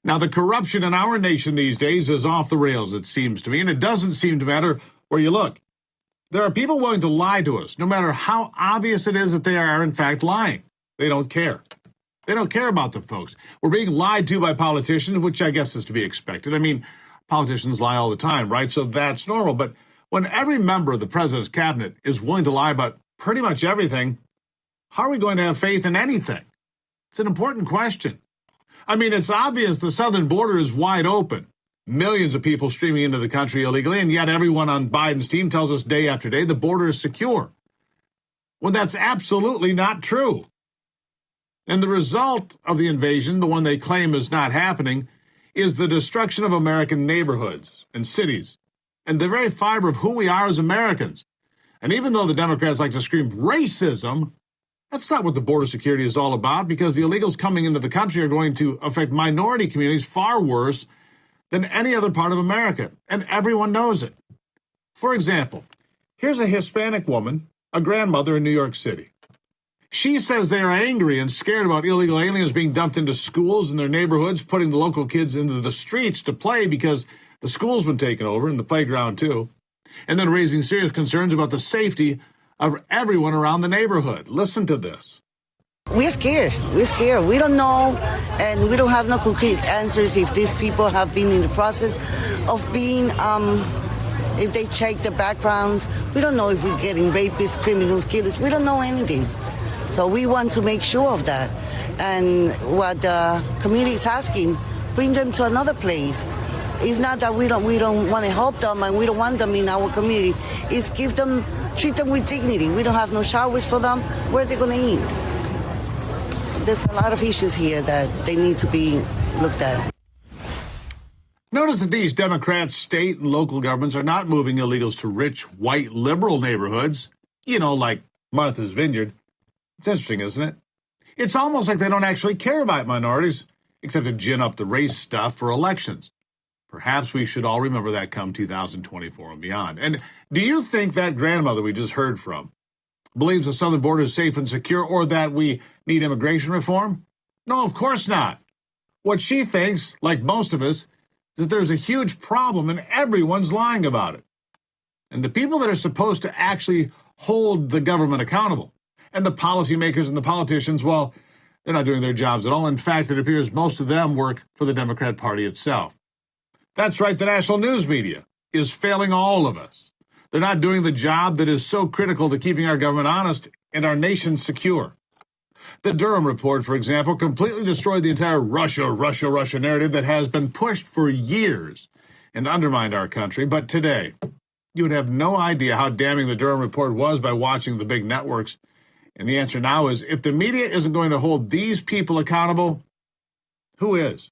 Now, the corruption in our nation these days is off the rails, it seems to me, and it doesn't seem to matter where you look. There are people willing to lie to us, no matter how obvious it is that they are, in fact, lying. They don't care. They don't care about the folks. We're being lied to by politicians, which I guess is to be expected. I mean, politicians lie all the time, right? So that's normal. But when every member of the president's cabinet is willing to lie about pretty much everything, how are we going to have faith in anything? It's an important question. I mean, it's obvious the southern border is wide open. Millions of people streaming into the country illegally, and yet everyone on Biden's team tells us day after day the border is secure. Well, that's absolutely not true. And the result of the invasion, the one they claim is not happening, is the destruction of American neighborhoods and cities, and the very fiber of who we are as Americans. And even though the Democrats like to scream racism, that's not what the border security is all about, because the illegals coming into the country are going to affect minority communities far worse than any other part of America, and everyone knows it. For example, here's a Hispanic woman, a grandmother in New York City. She says they are angry and scared about illegal aliens being dumped into schools in their neighborhoods, putting the local kids into the streets to play because the school's been taken over, and the playground too, and then raising serious concerns about the safety of everyone around the neighborhood. Listen to this. We're scared. We're scared. We don't know, and we don't have no concrete answers if these people have been in the process of being, if they check the backgrounds. We don't know if we're getting rapists, criminals, killers. We don't know anything. So we want to make sure of that. And what the community is asking, bring them to another place. It's not that we don't want to help them and we don't want them in our community. It's treat them with dignity. We don't have no showers for them. Where are they going to eat? There's a lot of issues here that they need to be looked at. Notice that these Democrats, state and local governments are not moving illegals to rich, white, liberal neighborhoods, like Martha's Vineyard. It's interesting, isn't it? It's almost like they don't actually care about minorities, except to gin up the race stuff for elections. Perhaps we should all remember that come 2024 and beyond. And do you think that grandmother we just heard from believes the southern border is safe and secure, or that we need immigration reform? No, of course not. What she thinks, like most of us, is that there's a huge problem and everyone's lying about it. And the people that are supposed to actually hold the government accountable, and the policymakers and the politicians, well, they're not doing their jobs at all. In fact, it appears most of them work for the Democrat Party itself. That's right, the national news media is failing all of us. They're not doing the job that is so critical to keeping our government honest and our nation secure. The Durham report, for example, completely destroyed the entire Russia narrative that has been pushed for years and undermined our country. But today, you would have no idea how damning the Durham report was by watching the big networks. And the answer now is, if the media isn't going to hold these people accountable, who is?